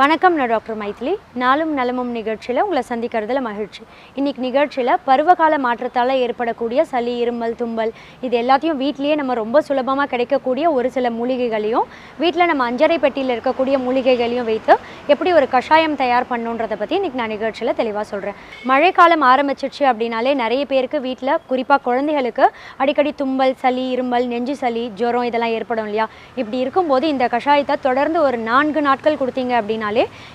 வணக்கம், நான் டாக்டர் மைதிலி. நாளும் நலமும் நிகழ்ச்சியில் உங்களை சந்திக்கிறதுல மகிழ்ச்சி. இன்றைக்கி நிகழ்ச்சியில் பருவகால மாற்றத்தால் ஏற்படக்கூடிய சளி, இருமல், தும்பல் இது எல்லாத்தையும் வீட்டிலேயே நம்ம ரொம்ப சுலபமாக கிடைக்கக்கூடிய ஒரு சில மூலிகைகளையும் வீட்டில் நம்ம அஞ்சரை பெட்டியில் இருக்கக்கூடிய மூலிகைகளையும் வைத்து எப்படி ஒரு கஷாயம் தயார் பண்ணுன்றதை பற்றி இன்றைக்கி நான் நிகழ்ச்சியில் தெளிவாக சொல்கிறேன். மழைக்காலம் ஆரம்பிச்சிச்சு அப்படின்னாலே நிறைய பேருக்கு வீட்டில் குறிப்பாக குழந்தைகளுக்கு அடிக்கடி தும்பல், சளி, இருமல், நெஞ்சு சளி, ஜுரம் இதெல்லாம் ஏற்படும் இல்லையா? இப்படி இருக்கும்போது இந்த கஷாயத்தை தொடர்ந்து ஒரு 4 நாட்கள் கொடுத்தீங்க அப்படின்னாலே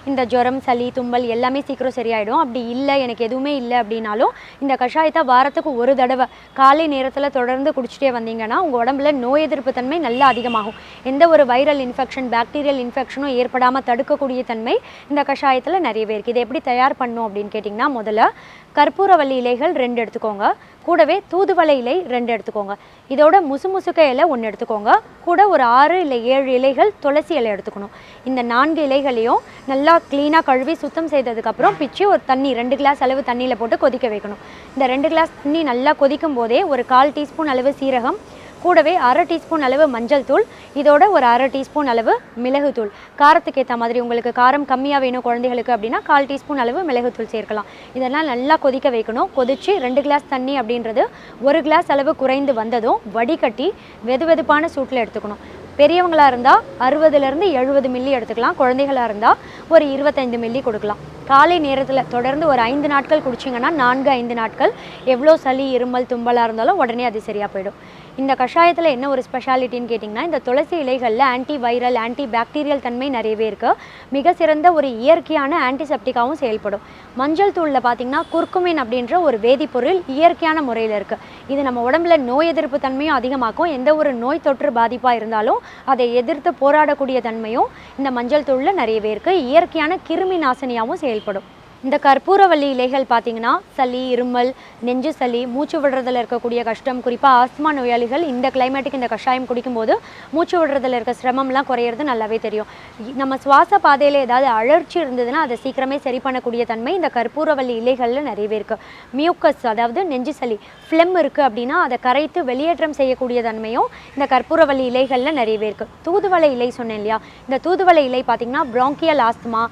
இந்த ஜுரம், சளி, தும்பல் எல்லாமே சீக்கிரம் சரியாயிடும். அப்படி இல்லை, எனக்கு எதுவுமே இல்லை அப்படின்னாலும் இந்த கஷாயத்தை வாரத்துக்கு ஒரு தடவை காலை நேரத்தில் தொடர்ந்து குடிச்சிட்டே வந்தீங்கன்னா உங்கள் உடம்புல நோய் எதிர்ப்பு தன்மை நல்லா அதிகமாகும். எந்த ஒரு வைரல் இன்ஃபெக்ஷன், பாக்டீரியல் இன்ஃபெக்ஷனும் ஏற்படாமல் தடுக்கக்கூடிய தன்மை இந்த கஷாயத்தில் நிறையவே இருக்குது. இதை எப்படி தயார் பண்ணணும் அப்படின்னு கேட்டிங்கன்னா, முதல்ல கற்பூரவள்ளி இலைகள் 2 எடுத்துக்கோங்க. கூடவே தூதுவளை இலை 2 எடுத்துக்கோங்க. இதோட முசுமுசுக்க இலை 1 எடுத்துக்கோங்க. கூட ஒரு 6 இல்லை 7 இலைகள் துளசி இலை எடுத்துக்கணும். இந்த 4 இலைகளையும் நல்லா க்ளீனாக கழுவி சுத்தம் செய்ததுக்கப்புறம் பிச்சு ஒரு தண்ணி 2 கிளாஸ் அளவு தண்ணியில் போட்டு கொதிக்க வைக்கணும். இந்த 2 கிளாஸ் தண்ணி நல்லா கொதிக்கும் போதே ஒரு 1/4 டீஸ்பூன் அளவு சீரகம், கூடவே 1/2 டீஸ்பூன் அளவு மஞ்சள் தூள், இதோட ஒரு 1/2 டீஸ்பூன் அளவு மிளகுத்தூள், காரத்துக்கு ஏற்ற மாதிரி உங்களுக்கு காரம் கம்மியாக வேணும் குழந்தைகளுக்கு அப்படின்னா 1/4 டீஸ்பூன் அளவு மிளகுத்தூள் சேர்க்கலாம். இதெல்லாம் நல்லா கொதிக்க வைக்கணும். கொதித்து 2 கிளாஸ் தண்ணி அப்படின்றது 1 கிளாஸ் அளவு குறைந்து வந்ததும் வடிகட்டி வெதுவெதுப்பான சூட்டில் எடுத்துக்கணும். பெரியவங்களாக இருந்தால் 60லேருந்து 70 மில்லி எடுத்துக்கலாம். குழந்தைகளாக இருந்தால் ஒரு 25 மில்லி கொடுக்கலாம். காலை நேரத்தில் தொடர்ந்து ஒரு 5 நாட்கள் குடிச்சிங்கன்னா 4-5 நாட்கள் எவ்வளோ சளி, இருமல், தும்பலாக இருந்தாலும் உடனே அது சரியாக போயிடும். இந்த கஷாயத்தில் என்ன ஒரு ஸ்பெஷாலிட்டின்னு கேட்டிங்கன்னா, இந்த துளசி இலைகளில் ஆன்டி வைரல், ஆன்டி பாக்டீரியல் தன்மை நிறையவே இருக்குது. மிக சிறந்த ஒரு இயற்கையான ஆன்டிசெப்டிக்காகவும் செயல்படும். மஞ்சள் தூளில் பார்த்திங்கன்னா குர்குமின் அப்படின்ற ஒரு வேதிப்பொருள் இயற்கையான முறையில் இருக்குது. இது நம்ம உடம்புல நோய் எதிர்ப்பு தன்மையும் அதிகமாக்கும். எந்த ஒரு நோய் தொற்று பாதிப்பாக இருந்தாலும் அதை எதிர்த்து போராடக்கூடிய தன்மையும் இந்த மஞ்சள் தூளில் நிறையவே இருக்குது. இயற்கையான கிருமி நாசினியாகவும் செயல்படும். இந்த கற்பூரவள்ளி இலைகள் பார்த்திங்கன்னா சளி, இருமல், நெஞ்சு சளி, மூச்சு விடுறதில் இருக்கக்கூடிய கஷ்டம், குறிப்பாக ஆஸ்மா நோயாளிகள் இந்த கிளைமேட்டுக்கு இந்த கஷாயம் குடிக்கும்போது மூச்சு விடுறதில் இருக்க சிரமம்லாம் குறையிறது நல்லாவே தெரியும். நம்ம சுவாச பாதையில் ஏதாவது அழற்சி இருந்ததுன்னா அதை சீக்கிரமே சரி பண்ணக்கூடிய தன்மை இந்த கற்பூரவள்ளி இலைகளில் நிறையவே இருக்குது. மியூக்கஸ், அதாவது நெஞ்சு சளி, ஃப்ளெம் இருக்குது அப்படின்னா அதை கரைத்து வெளியேற்றம் செய்யக்கூடிய தன்மையும் இந்த கற்பூரவள்ளி இலைகளில் நிறையவே இருக்குது. தூதுவளை இலை சொன்னேன் இல்லையா? இந்த தூதுவளை இலை பார்த்திங்கன்னா ப்ராங்கியல் ஆஸ்துமா,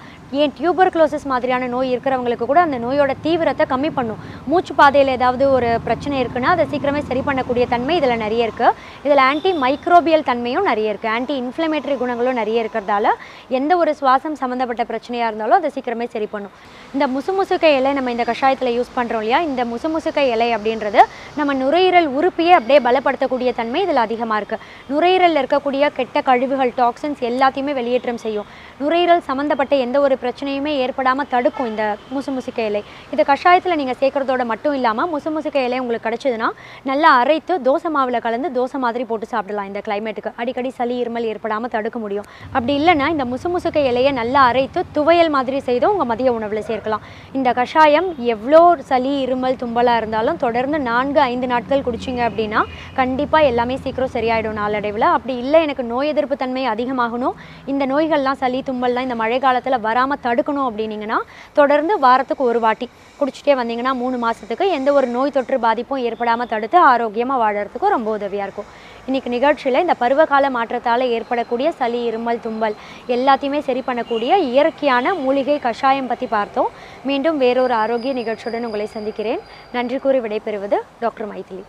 ஏன் டியூபர்குலோசிஸ் மாதிரியான நோய் இருக்கிறவங்களுக்கு கூட அந்த நோயோட தீவிரத்தை கம்மி பண்ணும். மூச்சு பாதையில் ஏதாவது ஒரு பிரச்சனை இருக்குன்னா அதை சீக்கிரமே சரி பண்ணக்கூடிய தன்மை இதில் நிறைய இருக்குது. இதில் ஆன்டி மைக்ரோபியல் தன்மையும் நிறைய இருக்குது. ஆன்டி இன்ஃப்ளமேட்டரி குணங்களும் நிறைய இருக்கிறதால எந்த ஒரு சுவாசம் சம்மந்தப்பட்ட பிரச்சனையாக இருந்தாலும் அதை சீக்கிரமே சரி பண்ணும். இந்த முசுமுசுக்க இலை நம்ம இந்த கஷாயத்தில் யூஸ் பண்ணுறோம் இல்லையா? இந்த முசுமுசுக்க இலை அப்படின்றது நம்ம நுரையீரல் உறுப்பியை அப்படியே பலப்படுத்தக்கூடிய தன்மை இதில் அதிகமாக இருக்குது. நுரையீரலில் இருக்கக்கூடிய கெட்ட கழிவுகள், டாக்ஸின்ஸ் எல்லாத்தையுமே வெளியேற்றம் செய்யும். நுரையீரல் சம்மந்தப்பட்ட எந்த ஒரு பிரச்சனையுமே ஏற்படாமல் தடுக்கும் இந்த முசுமுசுக்க இலை. இது கஷாயத்தில் நீங்கள் சேர்க்குறதோட மட்டும் இல்லாமல் முசுமுசுக்க இலை உங்களுக்கு கிடச்சிதுன்னா நல்லா அரைத்து தோசை மாவில் கலந்து தோசை மாதிரி போட்டு சாப்பிடலாம். இந்த கிளைமேட்டுக்கு அடிக்கடி சளி, இருமல் ஏற்படாமல் தடுக்க முடியும். அப்படி இல்லைன்னா இந்த முசுமுசுக்க இலையை நல்லா அரைத்து துவையல் மாதிரி செய்தும் உங்கள் மதிய உணவில் சேர்க்கலாம். இந்த கஷாயம் எவ்வளோ சளி, இருமல், தும்பலாக இருந்தாலும் தொடர்ந்து 4-5 நாட்கள் குடிச்சிங்க அப்படின்னா கண்டிப்பாக எல்லாமே சீக்கிரம் சரியாயிடும் நாளடைவில். அப்படி இல்லை, எனக்கு நோய் எதிர்ப்பு தன்மை அதிகமாகணும், இந்த நோய்கள்லாம் சளி, தும்பல்லாம் இந்த மழை காலத்தில் வராமல் தடுக்கணும் அப்படின்னீங்கன்னா தொடர்ந்து வாரத்துக்கு ஒரு வாட்டி குடிச்சிட்டே வந்தீங்கன்னா 3 மாதத்துக்கு எந்த ஒரு நோய் தொற்று பாதிப்பும் ஏற்படாமல் தடுத்து ஆரோக்கியமாக வாழறதுக்கும் ரொம்ப உதவியாக இருக்கும். இன்றைக்கி நிகழ்ச்சியில் இந்த பருவகால மாற்றத்தால் ஏற்படக்கூடிய சளி, இருமல், தும்பல் எல்லாத்தையுமே சரி பண்ணக்கூடிய இயற்கையான மூலிகை கஷாயம் பற்றி பார்த்தோம். மீண்டும் வேறொரு ஆரோக்கிய நிகழ்ச்சியுடன் உங்களை சந்திக்கிறேன். நன்றி கூறி விடைபெறுவது டாக்டர் மைதிலி.